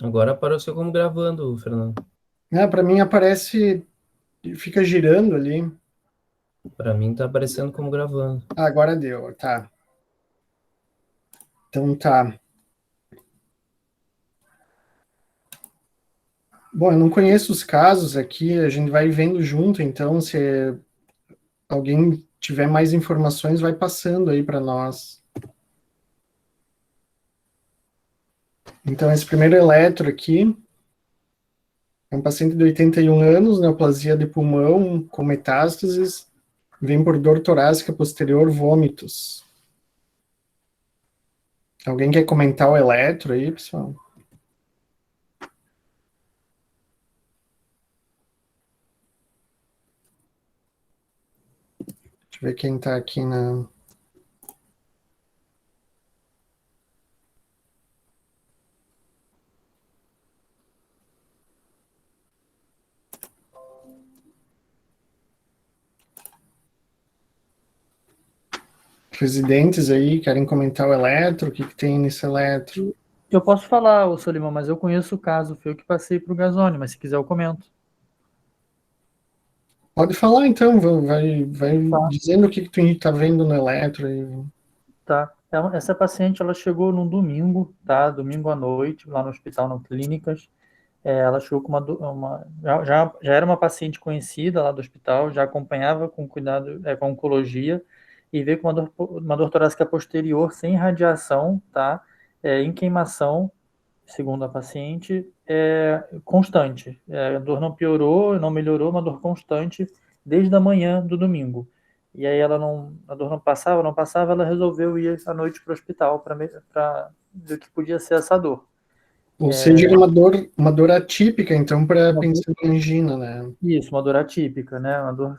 Agora apareceu como gravando, Fernando. Para mim aparece, fica girando ali. Pra mim tá aparecendo como gravando. Agora deu, tá. Então tá. Bom, eu não conheço os casos aqui, a gente vai vendo junto, então se alguém tiver mais informações, vai passando aí para nós. Então, esse primeiro eletro aqui é um paciente de 81 anos, neoplasia de pulmão com metástases, vem por dor torácica posterior, vômitos. Alguém quer comentar o eletro aí, pessoal? Deixa eu ver quem está aqui na. Residentes aí, querem comentar o eletro? O que, que tem nesse eletro? Eu posso falar, ô Solimão, mas eu conheço o caso, foi eu que passei para o Gasone, mas se quiser eu comento. Pode falar então, vai Tá. dizendo o que, que tu está vendo no eletro aí. Tá. Essa paciente, ela chegou num domingo, tá? Domingo à noite, lá no hospital, no Clínicas. Ela chegou com já era uma paciente conhecida lá do hospital, já acompanhava com cuidado, com oncologia, e veio com uma dor torácica posterior sem radiação, tá? Em queimação, segundo a paciente, constante. A dor não piorou, não melhorou, uma dor constante desde a manhã do domingo. E aí a dor não passava, ela resolveu ir à noite para o hospital para ver o que podia ser essa dor. Ou seja, era uma dor atípica, então, para Uma dor- pensar em angina, né? Isso, uma dor atípica, né? Uma dor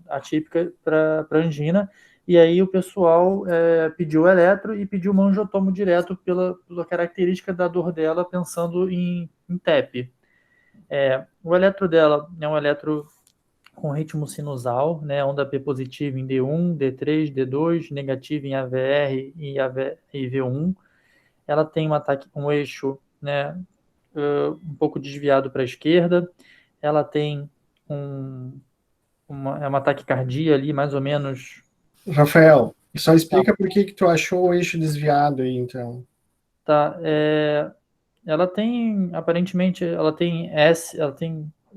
atípica para angina. E aí o pessoal pediu eletro e pediu uma angiotomo direto pela característica da dor dela, pensando em TEP. O eletro dela é um eletro com ritmo sinusal, né, onda P positiva em D1, D3, D2, negativa em AVR e V1. Ela tem um ataque com um eixo, né, um pouco desviado para a esquerda. Ela tem uma taquicardia ali, mais ou menos. Rafael, só explica por que que tu achou o eixo desviado aí, então. Tá, ela tem, aparentemente, ela tem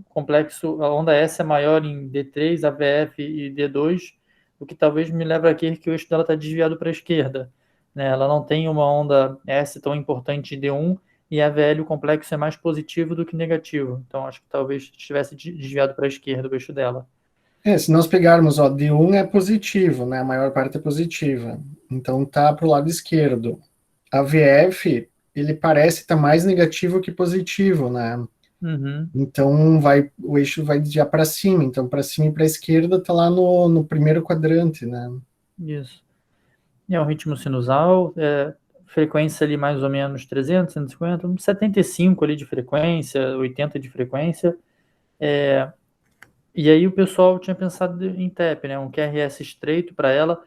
complexo, a onda S é maior em D3, AVF e D2, o que talvez me leve a crer que o eixo dela está desviado para a esquerda, né? Ela não tem uma onda S tão importante em D1 e a VL, o complexo é mais positivo do que negativo, então acho que talvez estivesse desviado para a esquerda o eixo dela. Se nós pegarmos, ó, D1 é positivo, né? A maior parte é positiva. Então tá pro lado esquerdo. A VF, ele parece estar mais negativo que positivo, né? Uhum, Então o eixo vai desviar para cima. Então para cima e para a esquerda tá lá no primeiro quadrante, né? isso. É um ritmo sinusal, frequência ali mais ou menos 300, 150, 75 ali de frequência, 80 de frequência. E aí o pessoal tinha pensado em TEP, né? Um QRS estreito para ela.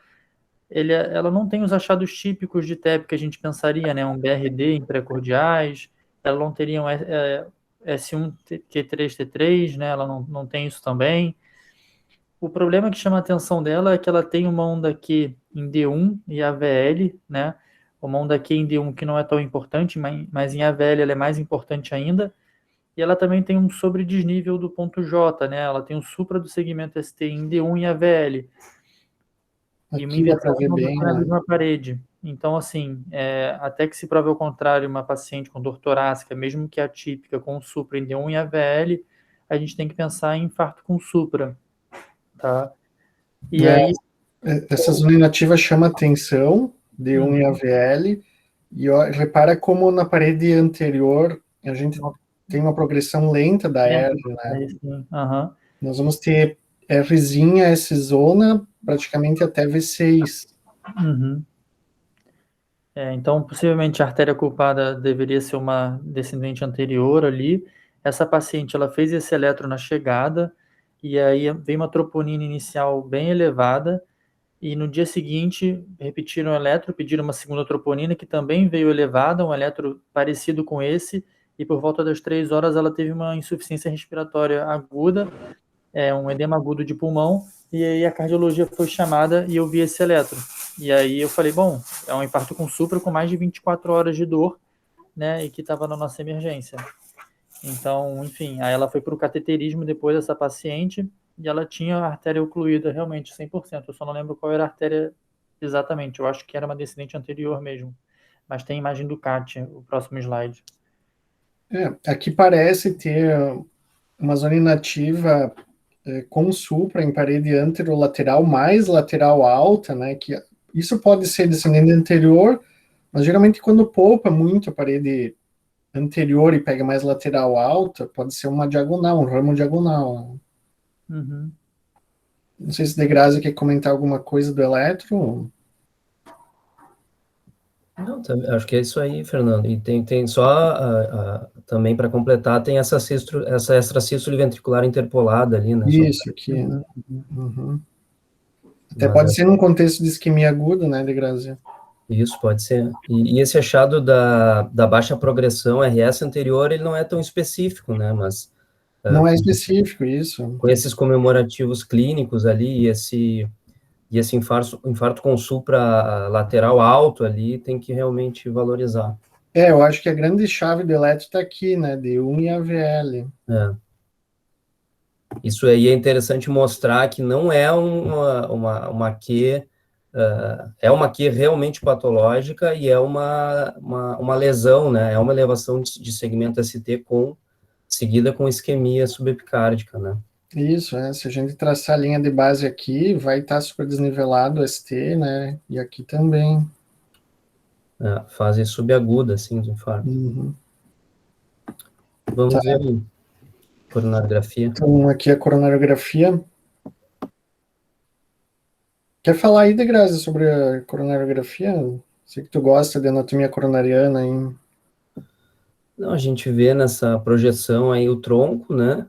Ela não tem os achados típicos de TEP que a gente pensaria, né? Um BRD em precordiais, ela não teria um S1 Q3T3, né? Ela não tem isso também. O problema que chama a atenção dela é que ela tem uma onda Q em D1 e AVL, né? Uma onda Q em D1 que não é tão importante, mas em AVL ela é mais importante ainda. E ela também tem um sobredesnível do ponto J, né? Ela tem um supra do segmento ST em D1 e AVL. E uma Aqui dá para inversão ver bem, na né? mesma parede. Então, assim, até que se prove ao contrário, uma paciente com dor torácica, mesmo que atípica, com supra em D1 e AVL, a gente tem que pensar em infarto com supra, tá? E É, aí, essa zona inativa chama atenção, D1 e uhum, AVL, e ó, repara como na parede anterior a gente tem uma progressão lenta da R, né? aí sim, aham. Nós vamos ter Rzinha, S zona, praticamente até V6. Uhum. Então, possivelmente a artéria culpada deveria ser uma descendente anterior ali. Essa paciente, ela fez esse eletro na chegada, e aí veio uma troponina inicial bem elevada, e no dia seguinte repetiram o eletro, pediram uma segunda troponina, que também veio elevada, um eletro parecido com esse, e por volta das 3 horas ela teve uma insuficiência respiratória aguda, um edema agudo de pulmão, e aí a cardiologia foi chamada e eu vi esse eletro. E aí eu falei, bom, é um infarto com supra com mais de 24 horas de dor, né, e que estava na nossa emergência. Então, enfim, aí ela foi para o cateterismo depois dessa paciente, e ela tinha a artéria ocluída realmente 100%. Eu só não lembro qual era a artéria exatamente, eu acho que era uma descendente anterior mesmo. Mas tem imagem do CAT, o próximo slide. Aqui parece ter uma zona inativa com supra em parede anterolateral mais lateral alta, né? Que isso pode ser descendente anterior, mas geralmente quando poupa muito a parede anterior e pega mais lateral alta, pode ser uma diagonal, um ramo diagonal. Uhum. Não sei se De Graça quer comentar alguma coisa do eletro. Não, acho que é isso aí, Fernando. E tem só, também para completar, tem essa extrasístole ventricular interpolada ali, né? Isso aqui. Uhum. Uhum. Até Mas pode ser num contexto de isquemia aguda, né, De Graça? isso pode ser. E esse achado da baixa progressão RS anterior, ele não é tão específico, né? Mas Não é específico isso. com esses comemorativos clínicos ali e esse infarto com supra lateral alto ali, tem que realmente valorizar. Eu acho que a grande chave do eletro está aqui, né, D1 e AVL. Isso aí é interessante mostrar que não é uma Q, é uma Q realmente patológica e é uma lesão, né? É uma elevação de segmento ST seguida com isquemia subepicárdica, né? Isso, se a gente traçar a linha de base aqui, vai estar super desnivelado o ST, né, e aqui também. Fase subaguda, assim, do infarto. Uhum. Vamos ver a coronariografia. Então, aqui a coronariografia. Quer falar aí, De Graça, sobre a coronariografia? Sei que tu gosta de anatomia coronariana, hein? Não, a gente vê nessa projeção aí o tronco, né?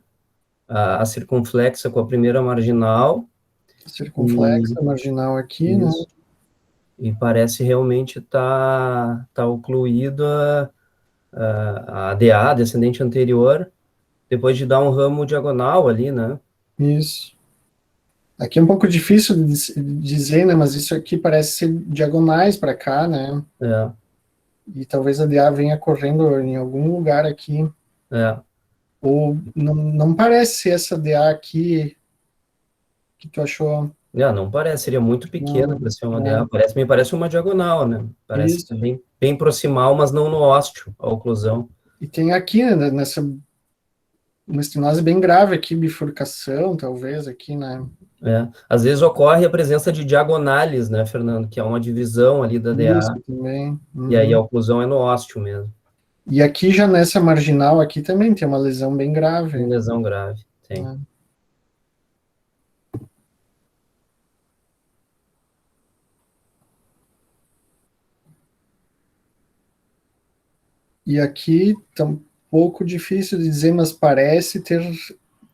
A circunflexa com a primeira marginal. Circunflexa, marginal aqui, né? Isso. E parece realmente tá ocluído a DA, descendente anterior, depois de dar um ramo diagonal ali, né? Isso. Aqui é um pouco difícil de dizer, né? Mas isso aqui parece ser diagonais para cá, né? É, E talvez a DA venha correndo em algum lugar aqui. é. Ou não parece ser essa DA aqui que tu achou. Não parece, seria muito pequena Não, para ser uma DA. né? Me parece uma diagonal, né? Parece Isso. bem proximal, mas não no ósteo, a oclusão. E tem aqui, né, nessa uma estenose bem grave aqui, bifurcação, talvez, aqui, né? Às vezes ocorre a presença de diagonales, né, Fernando? Que é uma divisão ali da Isso DA, também. e aí a Uhum. oclusão é no ósteo mesmo. E aqui já nessa marginal aqui também tem uma lesão bem grave. Tem lesão grave, tem. Né? E aqui tá um pouco difícil de dizer, mas parece ter.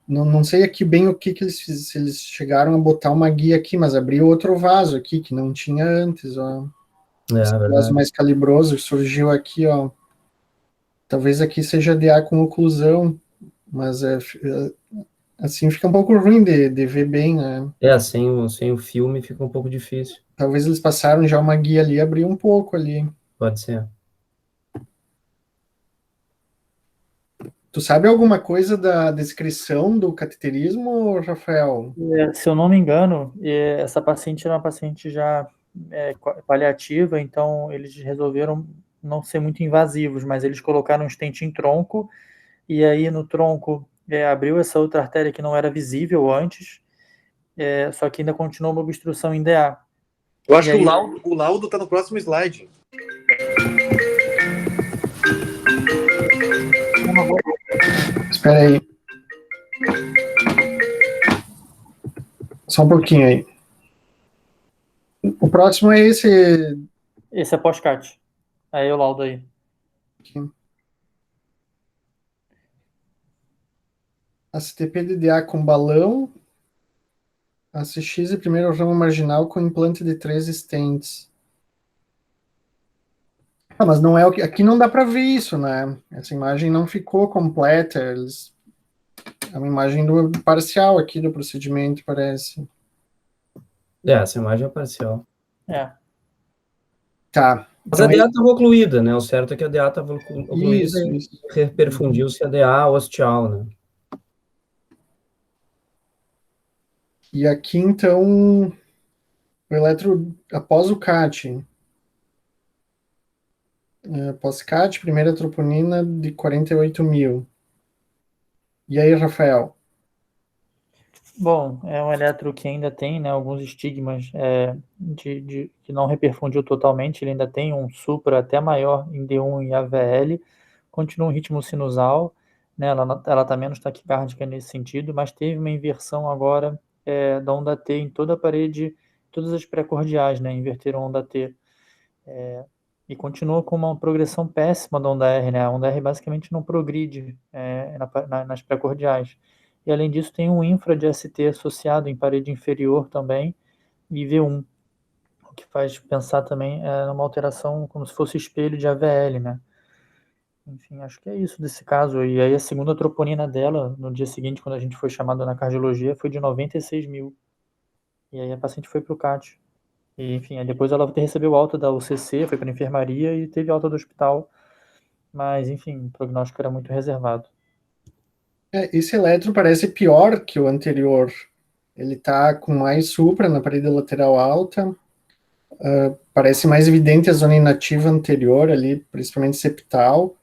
Não sei aqui bem o que eles fizeram, se eles chegaram a botar uma guia aqui, mas abriu outro vaso aqui que não tinha antes, ó. Esse vaso Verdade. mais calibroso surgiu aqui, ó. Talvez aqui seja DA com oclusão, mas assim fica um pouco ruim de ver bem, né? Sem o filme fica um pouco difícil. Talvez eles passaram já uma guia ali, abriu um pouco ali. Pode ser. Tu sabe alguma coisa da descrição do cateterismo, Rafael? Se eu não me engano, essa paciente era uma paciente já paliativa, então eles resolveram não ser muito invasivos, mas eles colocaram um stent em tronco, e aí no tronco abriu essa outra artéria que não era visível antes, só que ainda continuou uma obstrução em DA. Eu acho E que aí, o laudo tá no próximo slide. Espera aí. Só um pouquinho aí. O próximo é esse esse é pós-CAT. Aí o laudo aí. aqui. ACTP-DDA com balão, ACX e primeiro ramo marginal com implante de 3 stents. Ah, mas não é o que. Aqui não dá para ver isso, né? Essa imagem não ficou completa. É uma imagem parcial aqui do procedimento, parece. Essa imagem é parcial. É. Tá. Mas a Então, DA estava ocluída, né? O certo é que a DA estava ocluída isso, e isso. reperfundiu-se a DA ostial, né? E aqui, então, o eletro após o CAT. Após CAT, primeira troponina de 48 mil. E aí, Rafael? Bom, é um eletro que ainda tem, né, alguns estigmas que não reperfundiu totalmente, ele ainda tem um supra até maior em D1 e AVL, continua um ritmo sinusal, né, ela está menos taquicárdica nesse sentido, mas teve uma inversão agora da onda T em toda a parede, todas as pré-cordiais, né, inverteram a onda T. E continua com uma progressão péssima da onda R, né? A onda R basicamente não progride nas pré-cordiais. E além disso, tem um infra de ST associado em parede inferior também, e V1, o que faz pensar também numa alteração como se fosse espelho de AVL, né? Enfim, acho que é isso desse caso. E aí a segunda troponina dela, no dia seguinte, quando a gente foi chamado na cardiologia, foi de 96 mil. E aí a paciente foi para o CAT. E, enfim, aí depois ela recebeu alta da UCC, foi para a enfermaria e teve alta do hospital. Mas, enfim, o prognóstico era muito reservado. Esse eletro parece pior que o anterior. Ele tá com mais supra na parede lateral alta. Parece mais evidente a zona inativa anterior ali, principalmente septal.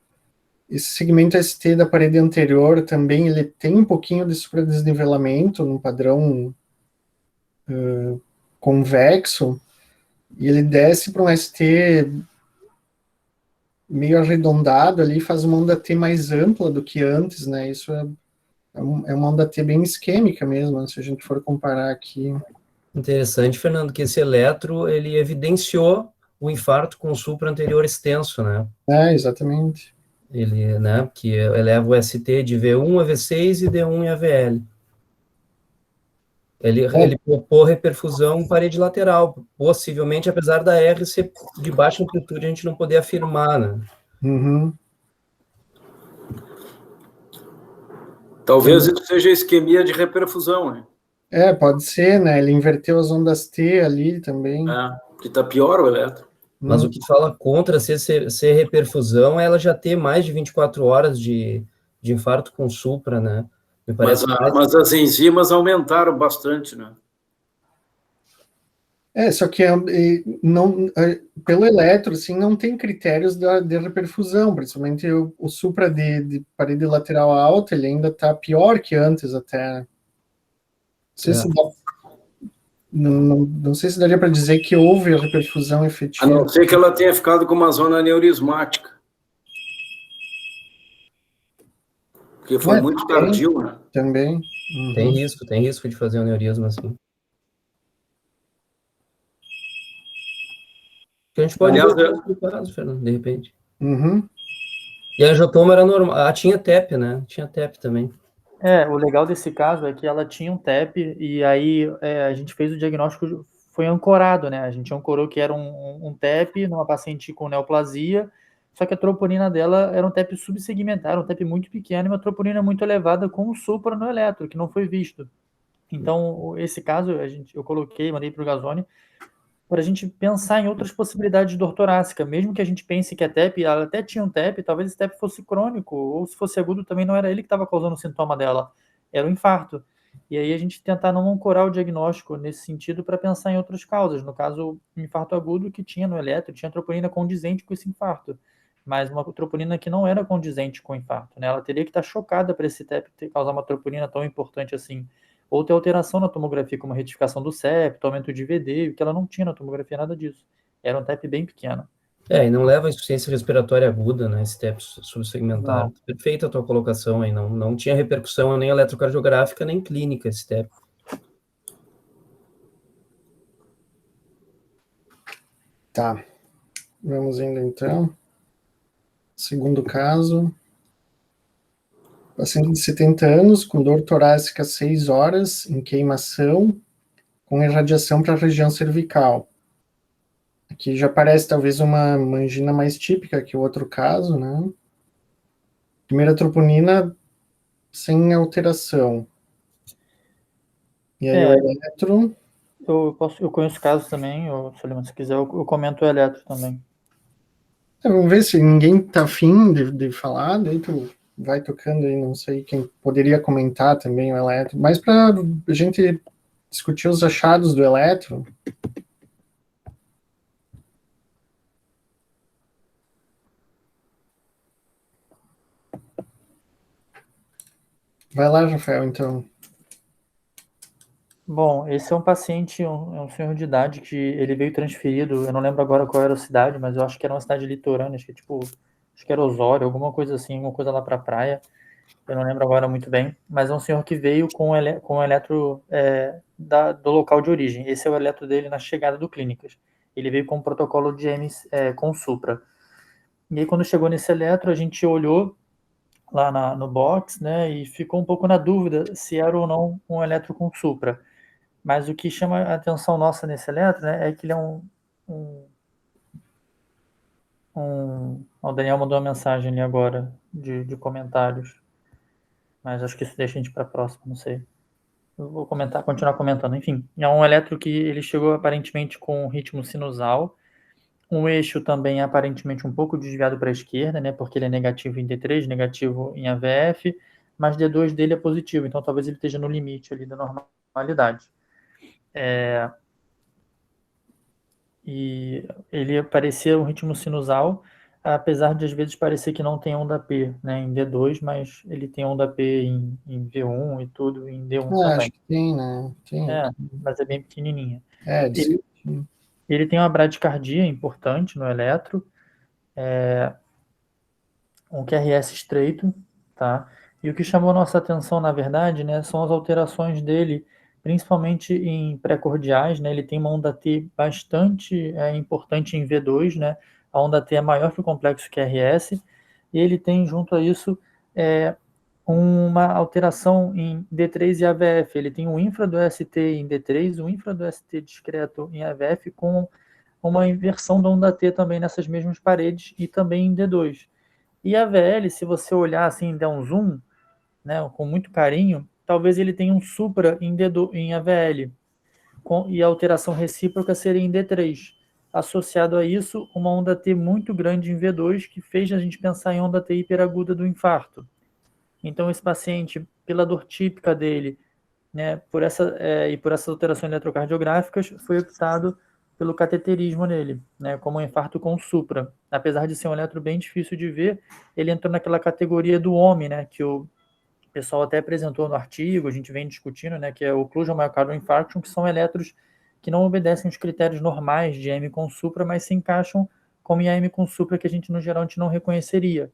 Esse segmento ST da parede anterior também, ele tem um pouquinho de supradesnivelamento num padrão convexo, e ele desce para um ST meio arredondado ali, faz uma onda T mais ampla do que antes, né? Isso é uma onda T bem isquêmica mesmo, né? Se a gente for comparar aqui. Interessante, Fernando, que esse eletro, ele evidenciou o infarto com o supra anterior extenso, né? Exatamente. Ele, né, que eleva o ST de V1 a V6 e D1 e AVL. Ele propôs reperfusão em parede lateral, possivelmente, apesar da R ser de baixa amplitude, a gente não poder afirmar, né? Uhum. Talvez isso seja isquemia de reperfusão, né? Pode ser, né? Ele inverteu as ondas T ali também. Que tá pior o eletro. Mas o que fala contra ser reperfusão é ela já ter mais de 24 horas de infarto com supra, né? Me parece mas as enzimas aumentaram bastante, né? Só que não, pelo eletro, assim, não tem critérios de reperfusão, principalmente o supra de parede lateral alta, ele ainda está pior que antes até. Não sei se daria para dizer que houve a reperfusão efetiva. A não ser que ela tenha ficado com uma zona aneurismática. Porque foi muito tardio, né? Também. Uhum. Tem risco de fazer aneurisma, assim. A gente pode ver o caso, Fernando, de repente. Uhum. E a angiotoma era normal. Tinha TEP, né? Tinha TEP também. O legal desse caso é que ela tinha um TEP e aí a gente fez o diagnóstico, foi ancorado, né? A gente ancorou que era um TEP numa paciente com neoplasia, só que a troponina dela era um TEP subsegmentar, um TEP muito pequeno e uma troponina muito elevada com um supra no eletro, que não foi visto. Então, esse caso, eu coloquei, mandei para o Gazzoni, para a gente pensar em outras possibilidades de dor torácica, mesmo que a gente pense que a TEP, ela até tinha um TEP, talvez esse TEP fosse crônico, ou se fosse agudo também não era ele que estava causando o sintoma dela, era o infarto. E aí a gente tentar não ancorar o diagnóstico nesse sentido para pensar em outras causas, no caso, o infarto agudo que tinha no eletro, tinha troponina condizente com esse infarto, mas uma troponina que não era condizente com o infarto, né? Ela teria que estar chocada para esse TEP causar uma troponina tão importante assim, ou ter alteração na tomografia, como retificação do septo, aumento de VD, que ela não tinha na tomografia nada disso. Era um TEP bem pequeno. E não leva a insuficiência respiratória aguda, né, esse TEP subsegmentar. Não. Perfeita a tua colocação aí, não tinha repercussão nem eletrocardiográfica, nem clínica esse TEP. Tá, vamos indo então. Segundo caso. Paciente de 70 anos, com dor torácica 6 horas, em queimação, com irradiação para a região cervical. Aqui já parece talvez uma mangina mais típica que o outro caso, né? Primeira troponina sem alteração. E aí o eletro... Eu conheço casos também, Soliman, se quiser, eu comento o eletro também. Vamos ver se ninguém tá afim de falar, daí tu vai tocando aí, não sei quem poderia comentar também o eletro, mas para a gente discutir os achados do eletro. Vai lá, Rafael, então. Bom, esse é um paciente, é um senhor de idade que ele veio transferido, eu não lembro agora qual era a cidade, mas eu acho que era uma cidade litorânea, acho que era Osório, alguma coisa assim, alguma coisa lá para a praia, eu não lembro agora muito bem, mas é um senhor que veio com o eletro do local de origem, esse é o eletro dele na chegada do Clínicas, ele veio com um protocolo de M com Supra, e aí quando chegou nesse eletro, a gente olhou lá no box, né, e ficou um pouco na dúvida se era ou não um eletro com Supra. Mas o que chama a atenção nossa nesse eletro, né, é que ele é o Daniel mandou uma mensagem ali agora de comentários, mas acho que isso deixa a gente para a próxima, não sei. Eu vou continuar comentando. Enfim, é um eletro que ele chegou aparentemente com ritmo sinusal, um eixo também aparentemente um pouco desviado para a esquerda, né, porque ele é negativo em D3, negativo em AVF, mas D2 dele é positivo, então talvez ele esteja no limite ali da normalidade. E ele parecia um ritmo sinusal, apesar de às vezes parecer que não tem onda P, né, em D2, mas ele tem onda P em V1 e tudo, em D1 também. Acho que tem, né? Tem. Mas é bem pequenininha. Ele tem uma bradicardia importante no eletro, um QRS estreito, tá? E o que chamou a nossa atenção, na verdade, né, são as alterações dele, principalmente em pré-cordiais, né? Ele tem uma onda T bastante importante em V2, né? A onda T é maior que o complexo QRS, e ele tem, junto a isso, uma alteração em D3 e AVF. Ele tem o infra do ST em D3, o infra do ST discreto em AVF, com uma inversão da onda T também nessas mesmas paredes e também em D2. E a VL, se você olhar assim, der um zoom, né, com muito carinho, talvez ele tenha um supra em AVL, e a alteração recíproca seria em D3. Associado a isso, uma onda T muito grande em V2, que fez a gente pensar em onda T hiperaguda do infarto. Então, esse paciente, pela dor típica dele, né, por essas alterações eletrocardiográficas, foi optado pelo cateterismo nele, né, como um infarto com supra. Apesar de ser um eletro bem difícil de ver, ele entrou naquela categoria do homem, né, que o pessoal até apresentou no artigo, a gente vem discutindo, né, que é o Occlusion Myocardial Infarction, que são eletros que não obedecem os critérios normais de AM com supra, mas se encaixam como em AM com supra, que a gente, no geral, a gente não reconheceria.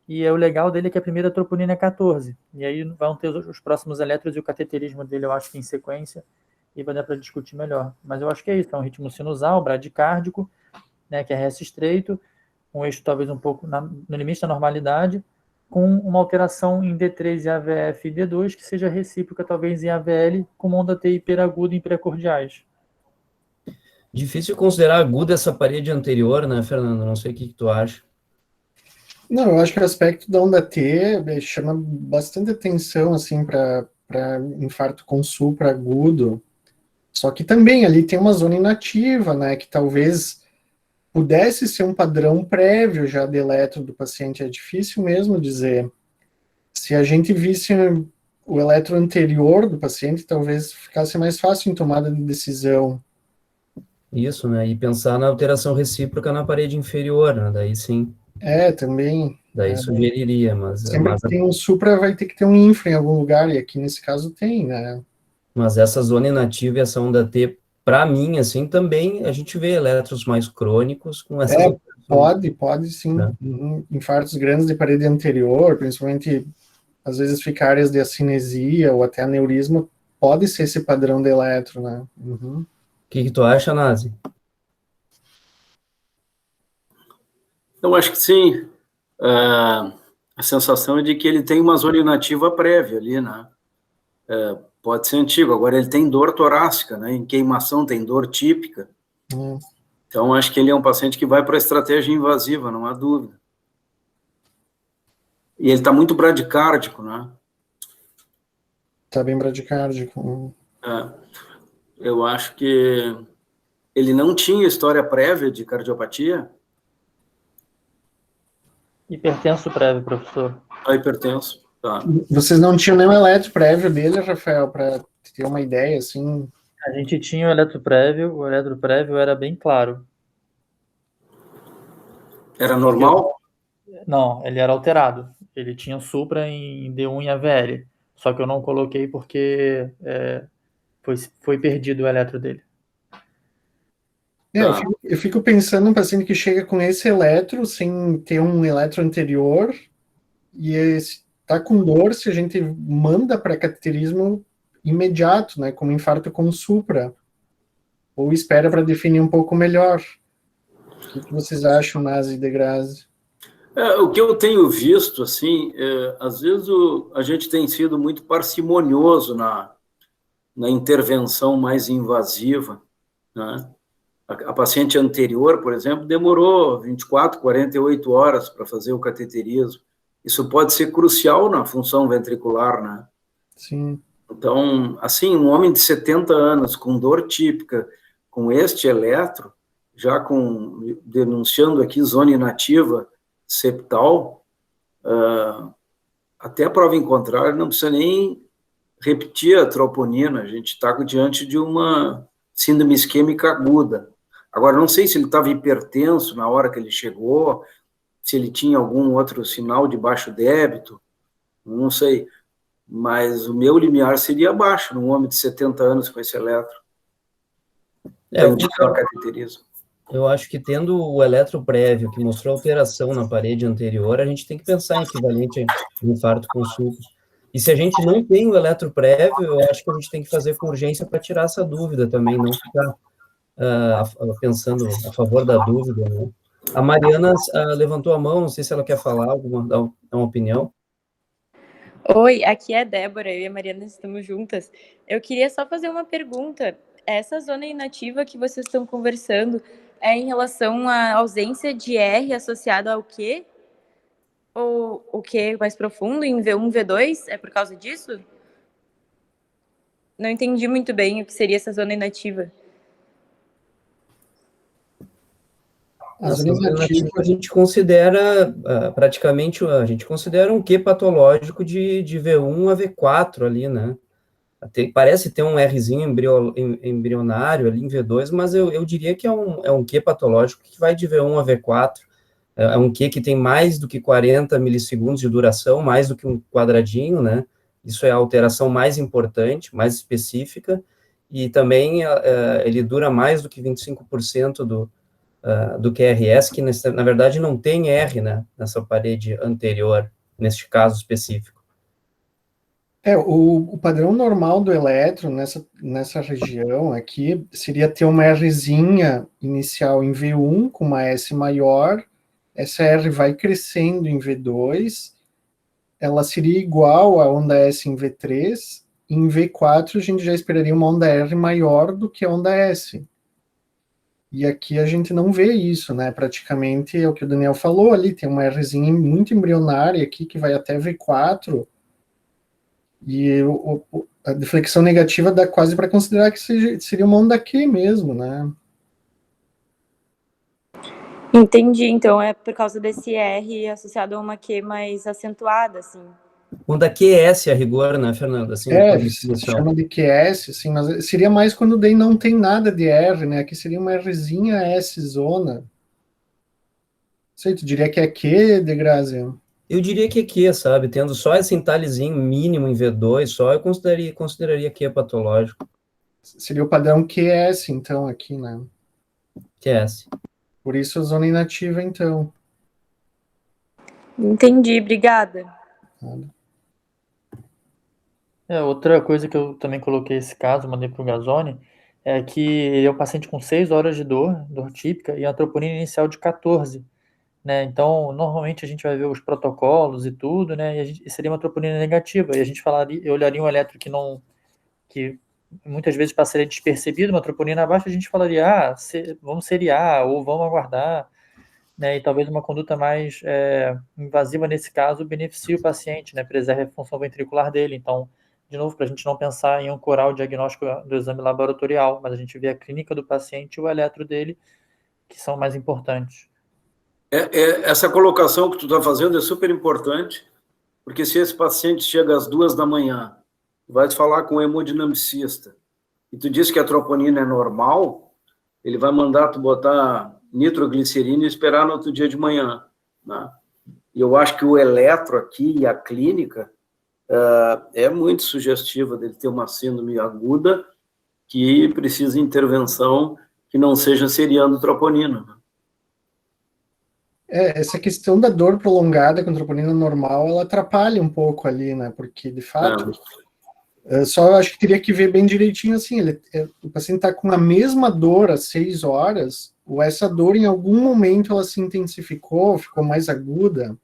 E o legal dele é que a primeira troponina é 14. E aí vão ter os próximos eletros e o cateterismo dele, eu acho que em sequência, e vai dar para discutir melhor. Mas eu acho que é isso, é um ritmo sinusal, bradicárdico, né, que é RS estreito, um eixo talvez um pouco no limite da normalidade, com uma alteração em D3 e AVF e D2, que seja recíproca talvez em AVL, com onda T hiperaguda em pré-cordiais. Difícil considerar aguda essa parede anterior, né, Fernando? Não sei o que tu acha. Não, eu acho que o aspecto da onda T chama bastante atenção, assim, para infarto com supra agudo. Só que também ali tem uma zona inativa, né, que talvez pudesse ser um padrão prévio já de eletro do paciente. É difícil mesmo dizer. Se a gente visse o eletro anterior do paciente, talvez ficasse mais fácil em tomada de decisão. Isso, né? E pensar na alteração recíproca na parede inferior, né? Daí sim. Também. Daí sugeriria, mas... Sempre que tem um supra, vai ter que ter um infra em algum lugar, e aqui nesse caso tem, né? Mas essa zona inativa e essa onda T, para mim, assim, também a gente vê eletros mais crônicos com essas Pode sim. Né? Infartos grandes de parede anterior, principalmente, às vezes fica áreas de acinesia ou até aneurisma, pode ser esse padrão de eletro, né? O que tu acha, Nazi? Eu acho que sim. A sensação é de que ele tem uma zona inativa prévia ali, né? Pode ser antigo. Agora, ele tem dor torácica, né? Em queimação tem dor típica. Então, acho que ele é um paciente que vai para a estratégia invasiva, não há dúvida. E ele está muito bradicárdico, né? Tá bem bradicárdico. Eu acho que ele não tinha história prévia de cardiopatia. Hipertenso prévio, professor. Hipertenso, tá. Vocês não tinham nenhum eletro prévio dele, Rafael, para ter uma ideia, assim? A gente tinha o eletro prévio era bem claro. Era normal? Não, ele era alterado. Ele tinha supra em D1 e AVL. Só que eu não coloquei porque foi perdido o eletro dele. Eu fico pensando num paciente que chega com esse eletro, sem ter um eletro anterior, e está com dor, se a gente manda para cateterismo imediato, né, como infarto com supra, ou espera para definir um pouco melhor. O que vocês acham, Nazi e Degrazi? O que eu tenho visto, assim, às vezes a gente tem sido muito parcimonioso na intervenção mais invasiva, né? A paciente anterior, por exemplo, demorou 24, 48 horas para fazer o cateterismo. Isso pode ser crucial na função ventricular, né? Sim. Então, assim, um homem de 70 anos com dor típica, com este eletro, já denunciando aqui zona inativa septal, até a prova em contrário, não precisa nem repetir a troponina, a gente está diante de uma síndrome isquêmica aguda. Agora, não sei se ele estava hipertenso na hora que ele chegou, se ele tinha algum outro sinal de baixo débito, não sei, mas o meu limiar seria baixo num homem de 70 anos com esse eletro. Para indicar o cateterismo. Eu acho que tendo o eletro prévio, que mostrou alteração na parede anterior, a gente tem que pensar em equivalente a infarto com supra. E se a gente não tem o eletro prévio, eu acho que a gente tem que fazer com urgência para tirar essa dúvida também, não ficar pensando a favor da dúvida, né? A Mariana levantou a mão, não sei se ela quer falar, dar uma opinião. Oi, aqui é a Débora, eu e a Mariana estamos juntas. Eu queria só fazer uma pergunta. Essa zona inativa que vocês estão conversando é em relação à ausência de R associada ao Q? Ou o Q mais profundo em V1, V2? É por causa disso? Não entendi muito bem o que seria essa zona inativa. A zona inativa a gente considera praticamente, a gente considera um Q patológico de V1 a V4 ali, né? Parece ter um Rzinho embrionário ali em V2, mas eu diria que é um Q patológico que vai de V1 a V4, é um Q que tem mais do que 40 milissegundos de duração, mais do que um quadradinho, né? Isso é a alteração mais importante, mais específica, e também ele dura mais do que 25% do QRS, que na verdade não tem R, né, nessa parede anterior, neste caso específico. O padrão normal do eletro nessa região aqui seria ter uma Rzinha inicial em V1 com uma S maior, essa R vai crescendo em V2, ela seria igual à onda S em V3, em V4 a gente já esperaria uma onda R maior do que a onda S. E aqui a gente não vê isso, né? Praticamente é o que o Daniel falou ali, tem uma Rzinha muito embrionária aqui que vai até V4, e a deflexão negativa dá quase para considerar que seria uma onda Q mesmo, né? Entendi, então é por causa desse R associado a uma Q mais acentuada, assim. Onda QS a rigor, né, Fernanda? Assim, se chama de QS, assim, mas seria mais quando daí não tem nada de R, né? Aqui seria uma Rzinha S zona. Não sei, tu diria que é Q, Degrazi? Eu diria que é Q, sabe? Tendo só esse entalhezinho mínimo em V2, só eu consideraria Q patológico. Seria o padrão QS, então, aqui, né? QS. Por isso a zona inativa, então. Entendi, obrigada. Outra coisa que eu também coloquei esse caso, mandei para o Gazzoni, é que ele é um paciente com 6 horas de dor típica, e a troponina inicial de 14, né? Então, normalmente a gente vai ver os protocolos e tudo, né? E seria uma troponina negativa, e a gente eu olharia um eletro que não que muitas vezes passaria despercebido, uma troponina baixa, a gente falaria, vamos seriar ou vamos aguardar, né? E talvez uma conduta mais invasiva nesse caso beneficie o paciente, né? Preserve a função ventricular dele. Então, de novo, para a gente não pensar em ancorar o diagnóstico do exame laboratorial, mas a gente vê a clínica do paciente e o eletro dele, que são mais importantes. Essa colocação que tu está fazendo é super importante, porque se esse paciente chega às 2 da manhã, vai falar com o hemodinamicista, e tu diz que a troponina é normal, ele vai mandar tu botar nitroglicerina e esperar no outro dia de manhã, né? E eu acho que o eletro aqui e a clínica é muito sugestiva dele ter uma síndrome aguda que precisa de intervenção que não seja seriando troponina, né? Essa questão da dor prolongada com troponina normal, ela atrapalha um pouco ali, né? Porque, de fato, só acho que teria que ver bem direitinho, assim, o paciente está com a mesma dor às 6 horas, ou essa dor, em algum momento, ela se intensificou, ficou mais aguda.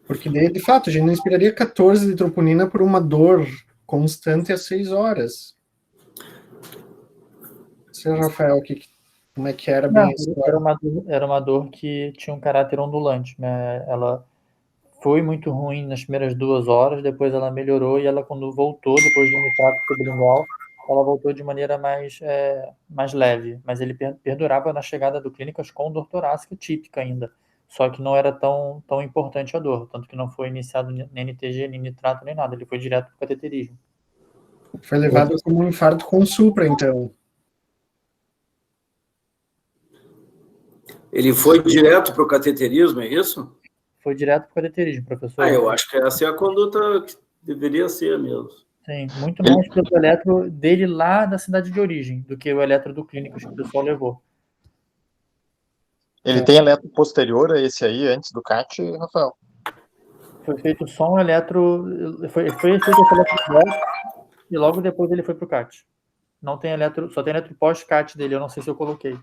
Porque, de fato, a gente não esperaria 14 de troponina por uma dor constante às 6 horas. Seu Rafael, como é que era bem essa dor? Era uma dor que tinha um caráter ondulante, né? Ela foi muito ruim nas primeiras 2 horas, depois ela melhorou e ela, quando voltou, depois de um infarto sublingual, ela voltou de maneira mais leve, mas ele perdurava na chegada do clínicas com dor torácica típica ainda, só que não era tão importante a dor, tanto que não foi iniciado nem NTG, nem nitrato, nem nada, ele foi direto para o cateterismo. Foi levado como um infarto com supra, então. Ele foi direto para o cateterismo, é isso? Foi direto para o cateterismo, professor. Eu acho que essa é a conduta que deveria ser mesmo. Sim, muito mais pelo eletro dele lá da cidade de origem, do que o eletro do clínico que o pessoal levou. Ele tem eletro posterior a esse aí, antes do CAT, Rafael? Foi feito só um eletro... Foi feito esse eletro e logo depois ele foi para o CAT. Não tem eletro, só tem eletro pós-CAT dele, eu não sei se eu coloquei.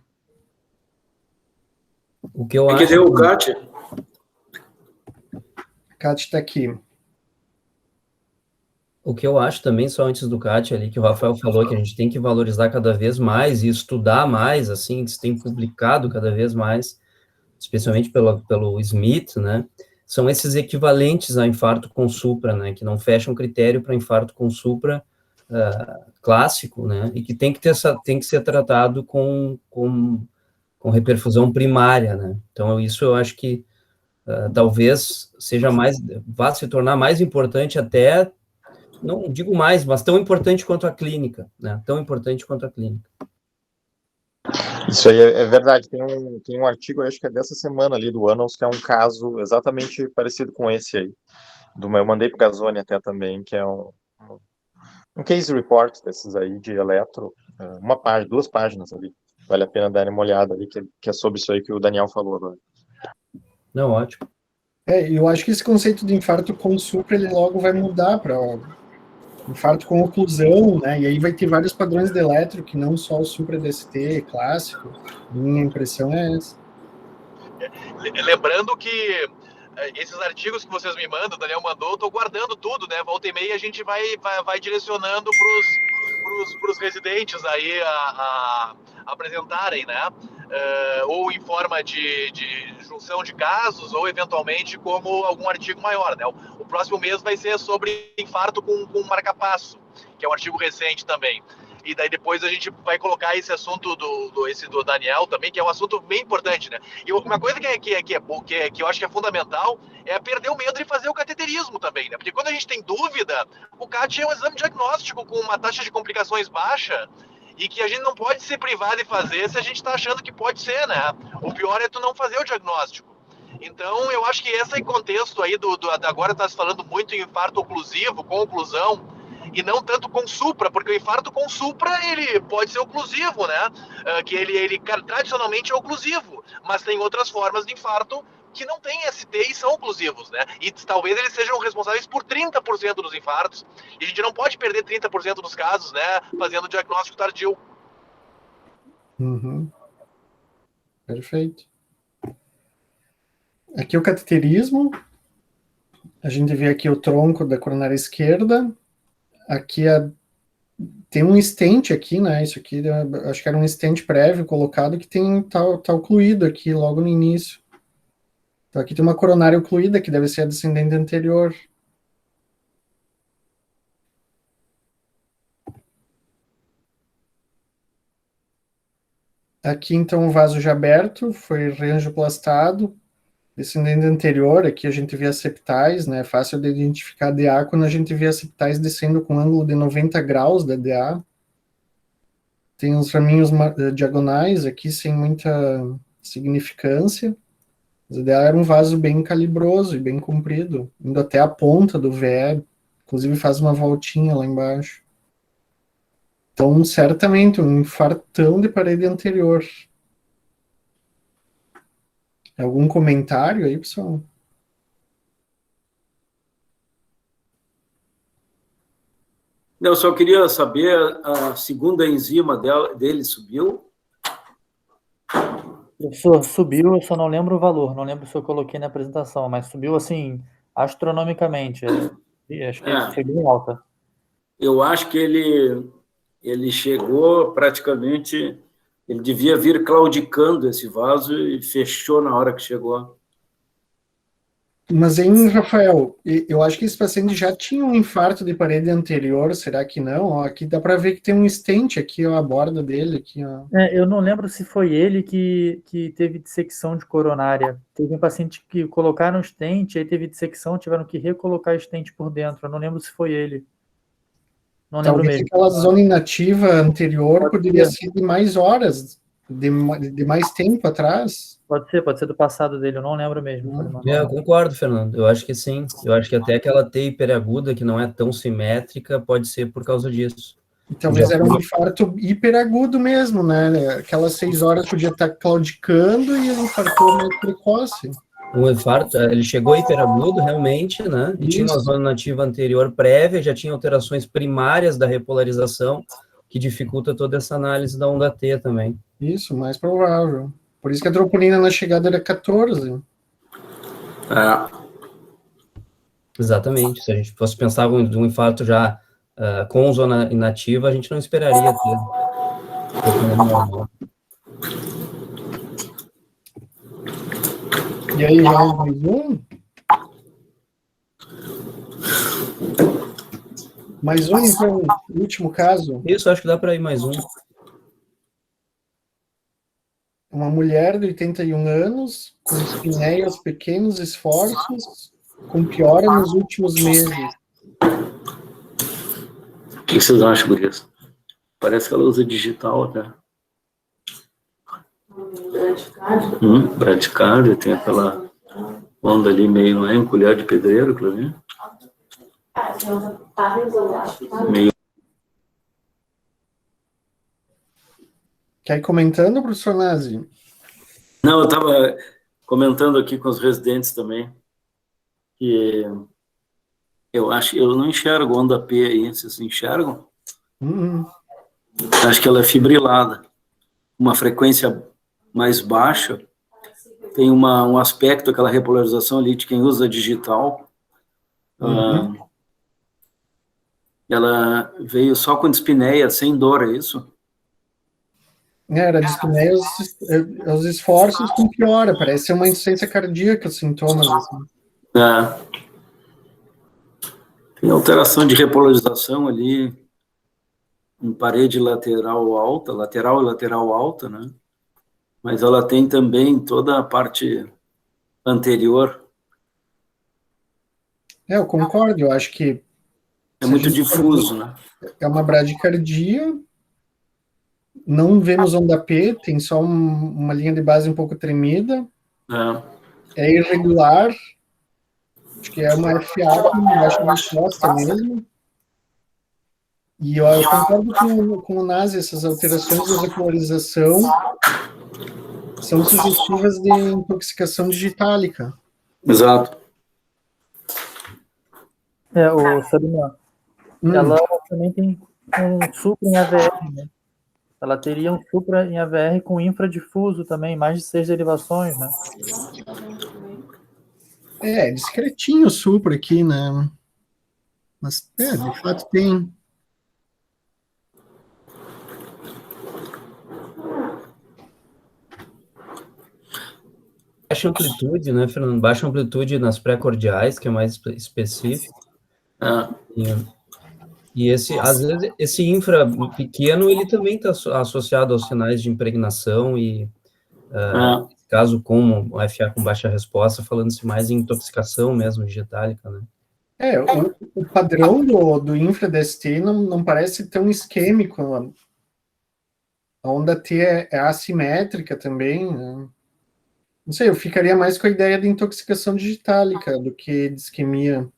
O que eu acho... que deu o CAT? CAT está aqui. O que eu acho também, só antes do CAT ali, que o Rafael falou, que a gente tem que valorizar cada vez mais e estudar mais, assim, que se tem publicado cada vez mais, especialmente pelo Smith, né, são esses equivalentes a infarto com supra, né, que não fecham critério para infarto com supra clássico, né, e que tem que ser tratado com reperfusão primária, né. Então, isso eu acho que talvez vá se tornar mais importante até, não digo mais, mas tão importante quanto a clínica, né? Tão importante quanto a clínica. Isso aí é verdade. Tem um artigo, acho que é dessa semana ali, do Annals, que é um caso exatamente parecido com esse aí. Eu mandei pro Gazzoni até também, que é um case report desses aí, de eletro, 2 páginas ali. Vale a pena dar uma olhada ali, que é sobre isso aí que o Daniel falou agora. Não, ótimo. Eu acho que esse conceito de infarto com supra, ele logo vai mudar para infarto com oclusão, né? E aí vai ter vários padrões de eletro, que não só o supra-DST clássico. Minha impressão é essa. Lembrando que esses artigos que vocês me mandam, o Daniel mandou, eu estou guardando tudo, né? Volta e meia a gente vai direcionando para os residentes aí a apresentarem, né? Ou em forma de junção de casos, ou eventualmente como algum artigo maior, né? O próximo mês vai ser sobre infarto com marca-passo, que é um artigo recente também. E daí depois a gente vai colocar esse assunto do Daniel também, que é um assunto bem importante, né? E uma coisa que eu acho que é fundamental é perder o medo de fazer o cateterismo também, né? Porque quando a gente tem dúvida, o CAT é um exame diagnóstico com uma taxa de complicações baixa e que a gente não pode se privar de fazer se a gente está achando que pode ser, né? O pior é tu não fazer o diagnóstico. Então, eu acho que esse contexto aí agora está se falando muito em infarto oclusivo, com oclusão, e não tanto com supra, porque o infarto com supra, ele pode ser oclusivo, né? Que ele tradicionalmente é oclusivo, mas tem outras formas de infarto que não tem ST e são oclusivos, né? E talvez eles sejam responsáveis por 30% dos infartos, e a gente não pode perder 30% dos casos, né? Fazendo diagnóstico tardio. Uhum. Perfeito. Aqui o cateterismo. A gente vê aqui o tronco da coronária esquerda, aqui tem um stent aqui, né? Isso aqui, acho que era um stent prévio colocado que tá ocluído aqui logo no início. Então aqui tem uma coronária ocluída que deve ser a descendente anterior. Aqui então o vaso já aberto, foi reangioplastado. Descendente anterior, aqui a gente vê as septais, né? Fácil de identificar a DA quando a gente vê as septais descendo com ângulo de 90 graus da DA. Tem uns raminhos diagonais aqui sem muita significância. Mas a DA era um vaso bem calibroso e bem comprido, indo até a ponta do VE, inclusive faz uma voltinha lá embaixo. Então, certamente, um infartão de parede anterior. Algum comentário aí, pessoal? Eu só queria saber, a segunda enzima dele subiu? Professor, subiu, eu só não lembro o valor, não lembro se eu coloquei na apresentação, mas subiu assim, astronomicamente. Acho que foi bem alta. Eu acho que ele chegou praticamente, ele devia vir claudicando esse vaso e fechou na hora que chegou. Mas, hein, Rafael, eu acho que esse paciente já tinha um infarto de parede anterior, será que não? Ó, aqui dá para ver que tem um stent aqui, ó, a borda dele. Aqui, ó. Eu não lembro se foi ele que teve dissecção de coronária. Teve um paciente que colocaram stent, aí teve dissecção, tiveram que recolocar stent por dentro. Eu não lembro se foi ele. Não lembro Talvez mesmo. aquela zona inativa anterior poderia ser de mais horas, de mais tempo atrás. Pode ser do passado dele, eu não lembro mesmo. Eu concordo, Fernando. Eu acho que sim. Eu acho que até aquela T hiperaguda, que não é tão simétrica, pode ser por causa disso. E talvez era um infarto hiperagudo mesmo, né? Aquelas 6 horas podia estar claudicando e ele infartou mais precoce. O infarto, ele chegou hiperagudo, realmente, né? E tinha uma zona nativa anterior prévia, já tinha alterações primárias da repolarização, que dificulta toda essa análise da onda T também. Isso, mais provável. Por isso que a troponina na chegada era 14. Exatamente. Se a gente fosse pensar de um infarto já com zona inativa, a gente não esperaria ter. E aí, já mais um? Mais um, então, último caso. Isso, acho que dá para ir mais um. Uma mulher de 81 anos, com espinéia aos pequenos esforços, com piora nos últimos meses. O que vocês acham, gurias? Parece que ela usa digital até. Bradicardia, tem aquela onda ali meio, não é? Um colher de pedreiro, aquilo ali. Meio. Quer ir comentando, professor Nazi? Não, eu estava comentando aqui com os residentes também, que eu acho, eu não enxergo onda P aí, vocês enxergam? Acho que ela é fibrilada, uma frequência mais baixa, tem um aspecto, aquela repolarização ali de quem usa digital, ela veio só com dispneia, sem dor, é isso? Era dispneia aos esforços com piora, parece ser uma insuficiência cardíaca, os sintomas. Assim. Tem alteração de repolarização ali, em parede lateral e lateral alta, né? Mas ela tem também toda a parte anterior. Eu concordo, eu acho que... É muito difuso, né? É uma bradicardia, não vemos onda P, tem só uma linha de base um pouco tremida, é irregular, acho que é uma FA com baixa resposta mesmo, e eu concordo com o Nazi, essas alterações de repolarização são sugestivas de intoxicação digitálica. Exato. O Sabina, ela também tem um supra em AVR, né? Ela teria um supra em AVR com infradifuso também, mais de 6 derivações, né? Discretinho o supra aqui, né? Mas, de fato, tem. Baixa amplitude, né, Fernando? Baixa amplitude nas pré-cordiais, que é mais específico. E às vezes, esse infra pequeno, ele também está associado aos sinais de impregnação e, caso com o FA com baixa resposta, falando-se mais em intoxicação mesmo, digetálica, né? O padrão do infra-DST não parece tão isquêmico. A onda T é assimétrica também, né? Não sei, eu ficaria mais com a ideia de intoxicação digitálica do que de isquemia.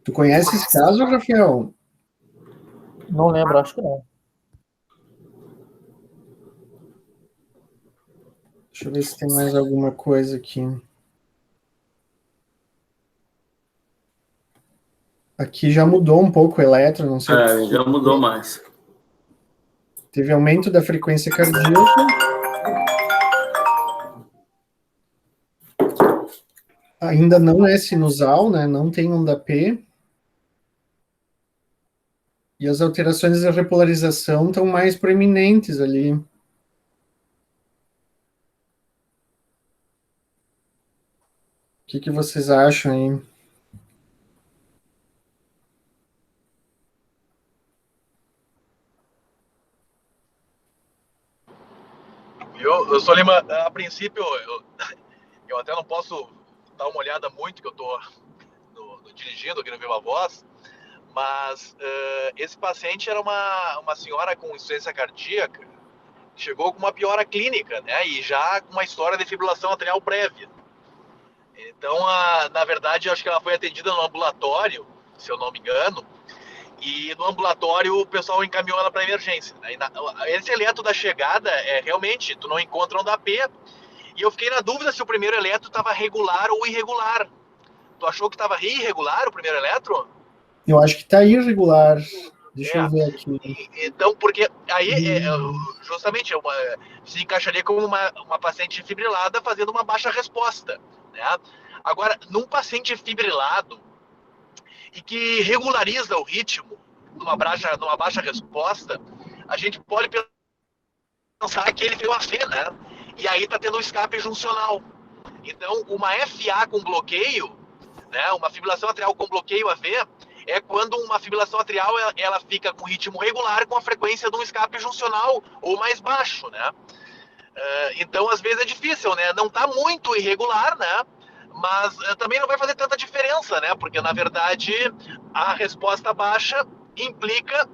Tu conhece esse caso, Rafael? Não lembro, acho que não. Deixa eu ver se tem mais alguma coisa aqui. Aqui já mudou um pouco o eletro, não sei. Já mudou mais. Teve aumento da frequência cardíaca. Ainda não é sinusal, né? Não tem onda P. E as alterações da repolarização estão mais proeminentes ali. O que vocês acham aí? Eu sou Lima, a princípio, eu até não posso dar uma olhada muito, que eu estou dirigindo aqui no Viva Voz, mas esse paciente era uma senhora com insuficiência cardíaca, chegou com uma piora clínica, né, e já com uma história de fibrilação atrial prévia. Então, na verdade, acho que ela foi atendida no ambulatório, se eu não me engano, e no ambulatório o pessoal encaminhou ela para emergência. Né? Esse eletro da chegada, realmente, tu não encontra onda P, e eu fiquei na dúvida se o primeiro eletro estava regular ou irregular. Tu achou que estava irregular o primeiro eletro? Eu acho que está irregular. Deixa eu ver aqui. Então, porque aí, justamente, se encaixaria como uma paciente fibrilada fazendo uma baixa resposta. Né? Agora, num paciente fibrilado e que regulariza o ritmo numa baixa resposta, a gente pode pensar que ele tem uma AV, né? E aí está tendo um escape juncional. Então, uma FA com bloqueio, né, uma fibrilação atrial com bloqueio AV, é quando uma fibrilação atrial ela fica com ritmo regular com a frequência de um escape juncional ou mais baixo, né? Então, às vezes é difícil, né? Não está muito irregular, né? Mas também não vai fazer tanta diferença, né? Porque, na verdade, a resposta baixa implica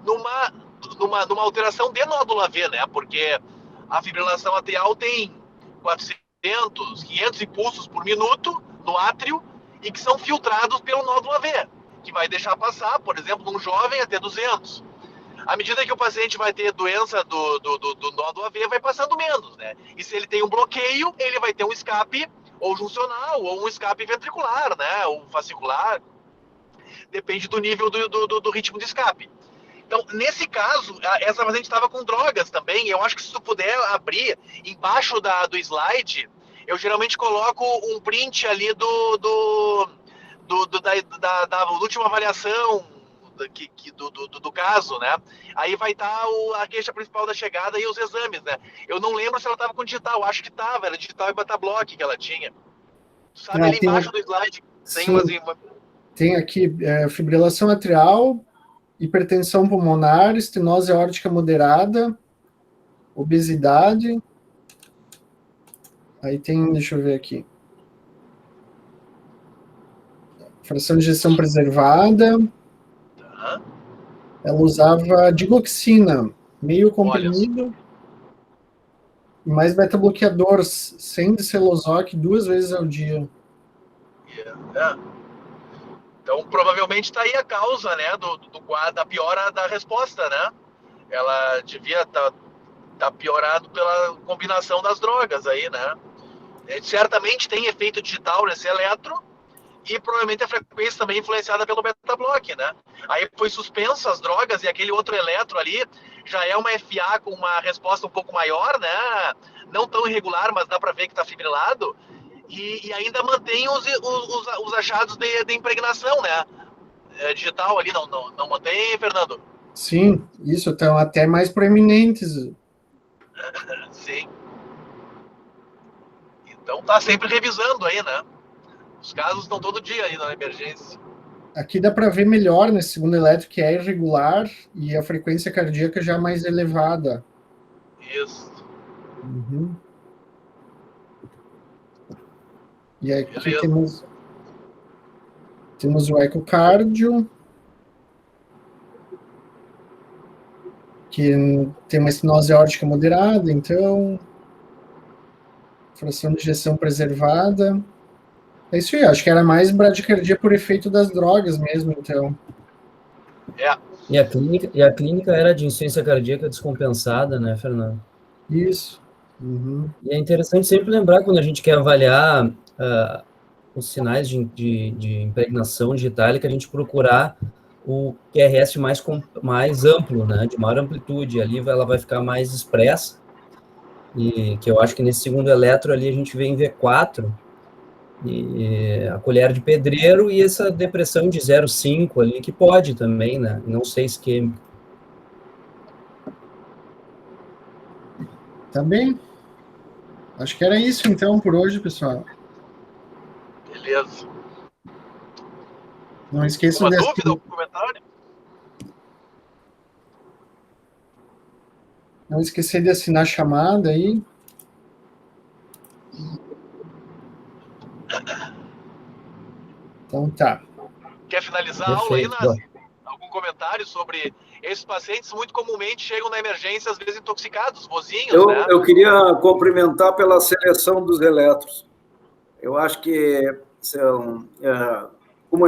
numa alteração de nódulo AV, né? Porque a fibrilação atrial tem 400, 500 impulsos por minuto no átrio e que são filtrados pelo nódulo AV, que vai deixar passar, por exemplo, num jovem até 200. À medida que o paciente vai ter doença do nódulo AV, vai passando menos, né? E se ele tem um bloqueio, ele vai ter um escape ou juncional, ou um escape ventricular, né? Ou fascicular. Depende do nível do ritmo de escape. Então, nesse caso, essa paciente estava com drogas também. Eu acho que se tu puder abrir embaixo do slide, eu geralmente coloco um print ali da última avaliação do caso, né? Aí vai estar a queixa principal da chegada e os exames, né? Eu não lembro se ela estava com digital, acho que estava, era digital e beta-block que ela tinha. Sabe, ali embaixo do slide tem aqui fibrilação atrial, hipertensão pulmonar, estenose aórtica moderada, obesidade. Aí tem, deixa eu ver aqui. Fração de ejeção preservada. Ela usava digoxina, meio comprimido, e mais beta-bloqueador, sem Dicelozoc, 2 vezes ao dia. Então, provavelmente está aí a causa, né, da piora da resposta, né? Ela devia tá piorado pela combinação das drogas aí, né? Certamente tem efeito digital nesse eletro e provavelmente a frequência também influenciada pelo beta-block, né? Aí foi suspenso as drogas e aquele outro eletro ali já é uma FA com uma resposta um pouco maior, né? Não tão irregular, mas dá para ver que está fibrilado. e ainda mantém os achados de impregnação, né? Digital ali, não mantém, Fernando? Sim, isso, estão até mais proeminentes. Sim. Então tá sempre revisando aí, né? Os casos estão todo dia aí na emergência. Aqui dá para ver melhor nesse segundo eletro, que é irregular e a frequência cardíaca já mais elevada. Isso. Uhum. E aqui Beleza. temos o ecocardio, que tem uma estenose aórtica moderada, então, fração de ejeção preservada. É isso aí, acho que era mais bradicardia por efeito das drogas mesmo, então. É. E a clínica era de insuficiência cardíaca descompensada, né, Fernando? Isso. Uhum. E é interessante sempre lembrar, quando a gente quer avaliar os sinais de impregnação digital, que a gente procurar o QRS mais amplo, né, de maior amplitude. Ali ela vai ficar mais expressa, e que eu acho que nesse segundo eletro ali a gente vê em V4, e a colher de pedreiro e essa depressão de 0,5 ali, que pode também, né, não ser isquêmica. Tá bem. Acho que era isso, então, por hoje, pessoal. Beleza. Não esqueçam Alguma de dúvida, algum comentário? não esquecer de assinar a chamada aí. Então tá. Quer finalizar a aula aí, Perfeito. Nazi? Algum comentário sobre esses pacientes muito comumente chegam na emergência, às vezes intoxicados, vozinhos, né? Eu queria cumprimentar pela seleção dos eletros. Eu acho que como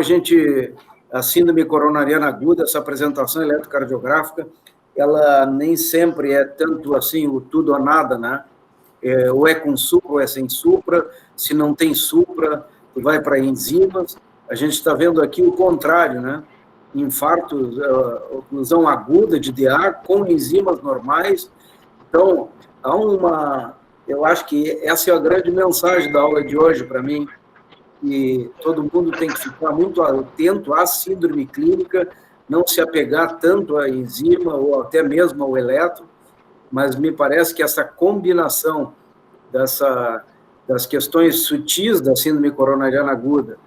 a síndrome coronariana aguda, essa apresentação eletrocardiográfica, ela nem sempre é tanto assim o tudo ou nada, né? Ou é com supra ou é sem supra. Se não tem supra, tu vai para enzimas. A gente está vendo aqui o contrário, né? Infarto, oclusão aguda de DA com enzimas normais. Então, eu acho que essa é a grande mensagem da aula de hoje para mim, que todo mundo tem que ficar muito atento à síndrome clínica, não se apegar tanto à enzima ou até mesmo ao eletro, mas me parece que essa combinação das questões sutis da síndrome coronariana aguda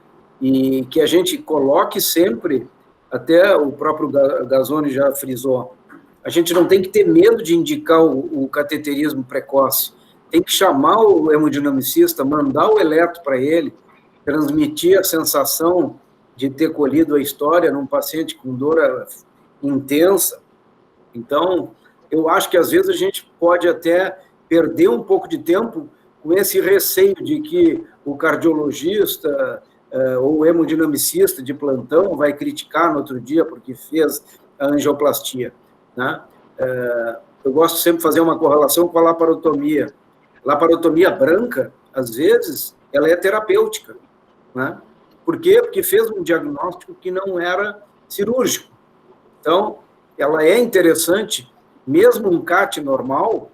e que a gente coloque sempre, até o próprio Gazzoni já frisou, a gente não tem que ter medo de indicar o cateterismo precoce, tem que chamar o hemodinamicista, mandar o eletro para ele, transmitir a sensação de ter colhido a história num paciente com dor intensa. Então, eu acho que às vezes a gente pode até perder um pouco de tempo com esse receio de que o cardiologista ou o hemodinamicista de plantão vai criticar no outro dia porque fez a angioplastia, né? Eu gosto sempre de fazer uma correlação com a laparotomia. Laparotomia branca, às vezes, ela é terapêutica, né? Por quê? Porque fez um diagnóstico que não era cirúrgico. Então, ela é interessante, mesmo um CAT normal,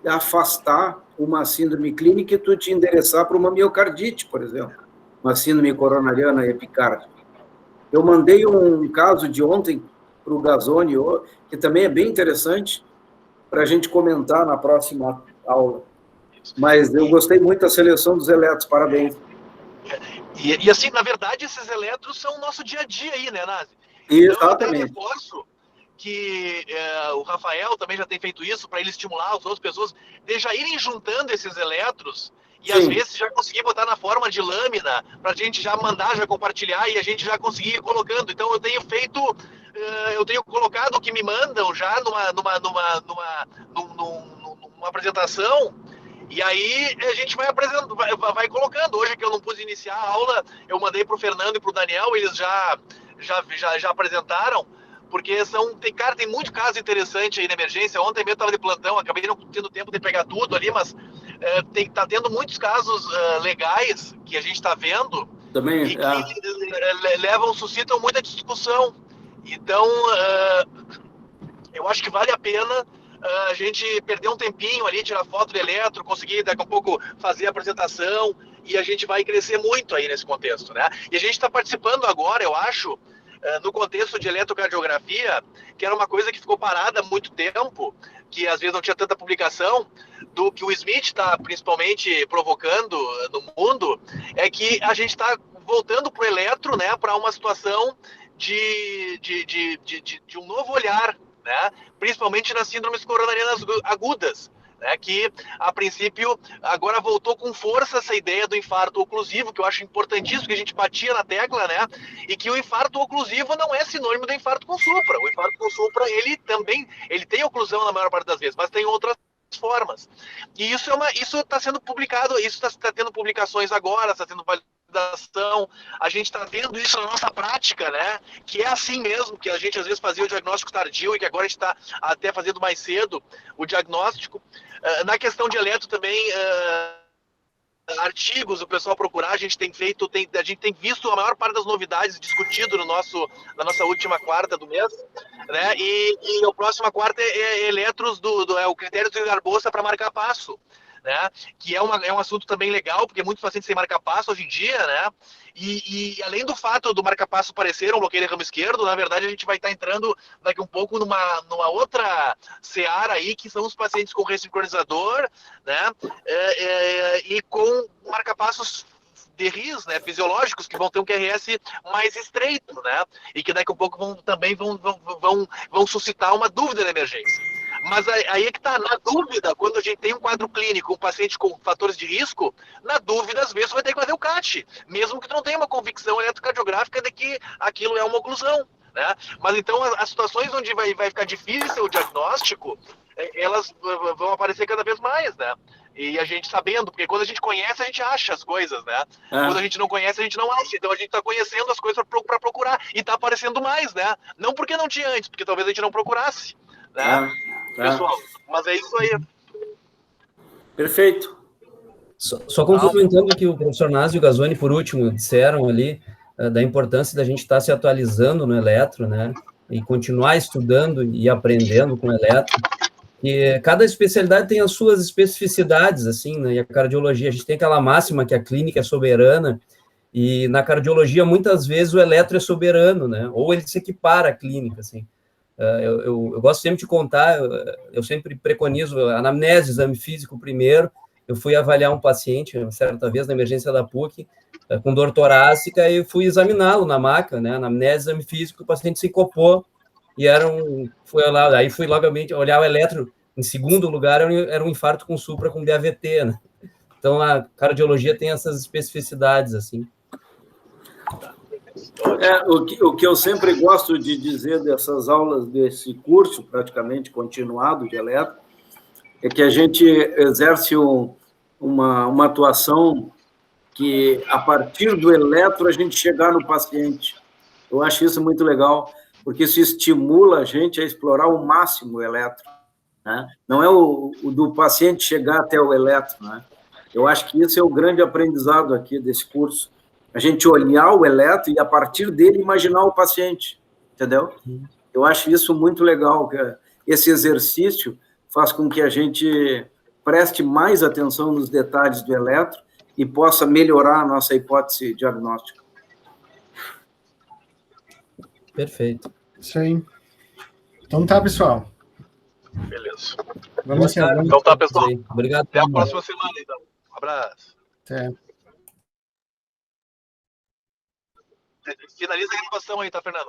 afastar uma síndrome clínica e tu te endereçar para uma miocardite, por exemplo, uma síndrome coronariana epicárdica. Eu mandei um caso de ontem para o Gazzoni, que também é bem interessante, para a gente comentar na próxima aula. Mas eu gostei muito da seleção dos eletros, parabéns. E assim, na verdade, esses eletros são o nosso dia a dia aí, né, Nazi? Exatamente. Então, eu até reforço que o Rafael também já tem feito isso, para ele estimular as outras pessoas, de já irem juntando esses eletros, e às vezes já conseguir botar na forma de lâmina, para a gente já mandar, já compartilhar, e a gente já conseguir ir colocando. Então, eu tenho feito, eu tenho colocado o que me mandam já numa apresentação, e aí a gente vai apresentando, vai colocando. Hoje que eu não pude iniciar a aula, eu mandei para o Fernando e para o Daniel, eles já apresentaram, porque tem muito caso interessante aí na emergência. Ontem mesmo estava de plantão, acabei não tendo tempo de pegar tudo ali, mas tá tendo muitos casos legais que a gente está vendo também, e que suscitam muita discussão. Então, eu acho que vale a pena a gente perder um tempinho ali, tirar foto do eletro, conseguir daqui a pouco fazer a apresentação e a gente vai crescer muito aí nesse contexto, né? E a gente está participando agora, eu acho, no contexto de eletrocardiografia, que era uma coisa que ficou parada há muito tempo, que às vezes não tinha tanta publicação, do que o Smith está principalmente provocando no mundo, é que a gente está voltando para o eletro, né, para uma situação de um novo olhar, né, principalmente nas síndromes coronarianas agudas, né, que a princípio agora voltou com força essa ideia do infarto oclusivo, que eu acho importantíssimo, que a gente batia na tecla, né, e que o infarto oclusivo não é sinônimo do infarto com supra. O infarto com supra, ele tem oclusão na maior parte das vezes, mas tem outras formas. E isso está sendo publicado, isso está tendo publicações agora, está tendo validação, a gente está vendo isso na nossa prática, né? Que é assim mesmo, que a gente às vezes fazia o diagnóstico tardio e que agora a gente está até fazendo mais cedo o diagnóstico. Na questão de eletro também, artigos, o pessoal procurar, a gente tem visto a maior parte das novidades discutido na nossa última quarta do mês, né? E a próxima quarta é eletros o critério do Garbosa para marcar passo, né? Que é um assunto também legal, porque muitos pacientes têm marca-passo hoje em dia, né? E além do fato do marca-passo parecer um bloqueio de ramo esquerdo, na verdade a gente vai estar entrando daqui um pouco numa outra seara aí, que são os pacientes com ressincronizador, né? E com marca-passos de RIS, né, fisiológicos, que vão ter um QRS mais estreito, né? E que daqui a pouco vão suscitar uma dúvida na emergência. Mas aí é que tá, na dúvida, quando a gente tem um quadro clínico, um paciente com fatores de risco, na dúvida, às vezes, vai ter que fazer o CAT, mesmo que tu não tenha uma convicção eletrocardiográfica de que aquilo é uma oclusão, né? Mas então, as situações onde vai ficar difícil o diagnóstico, elas vão aparecer cada vez mais, né? E a gente sabendo, porque quando a gente conhece, a gente acha as coisas, né? Quando a gente não conhece, a gente não acha. Então a gente tá conhecendo as coisas para procurar. E tá aparecendo mais, né? Não porque não tinha antes, porque talvez a gente não procurasse, né? Pessoal, mas é isso aí. Perfeito. Só complementando o que o professor Nasi e o Gazzoni, por último, disseram ali, da importância da gente estar se atualizando no eletro, né? E continuar estudando e aprendendo com o eletro. E cada especialidade tem as suas especificidades, assim, né? E a cardiologia, a gente tem aquela máxima que a clínica é soberana, e na cardiologia, muitas vezes, o eletro é soberano, né? Ou ele se equipara à clínica, assim. Eu gosto sempre de contar, eu sempre preconizo anamnese, exame físico primeiro. Eu fui avaliar um paciente, certa vez, na emergência da PUC, com dor torácica, e fui examiná-lo na maca, né? Anamnese, exame físico, o paciente se encopou, e aí fui logo olhar o eletro, em segundo lugar, era um infarto com supra com BAVT, né? Então, a cardiologia tem essas especificidades, assim. O que eu sempre gosto de dizer dessas aulas, desse curso praticamente continuado de eletro, é que a gente exerce uma atuação que, a partir do eletro, a gente chegar no paciente. Eu acho isso muito legal, porque isso estimula a gente a explorar ao máximo o eletro, né? Não é o do paciente chegar até o eletro, né? Eu acho que esse é o grande aprendizado aqui desse curso. A gente olhar o eletro e, a partir dele, imaginar o paciente, entendeu? Eu acho isso muito legal, que esse exercício faz com que a gente preste mais atenção nos detalhes do eletro e possa melhorar a nossa hipótese diagnóstica. Perfeito. Isso aí. Então tá, pessoal. Beleza. Vamos encerrar. Então tá, pessoal. Obrigado. Até a próxima semana, então. Um abraço. Até. Finaliza a gravação aí, tá, Fernando?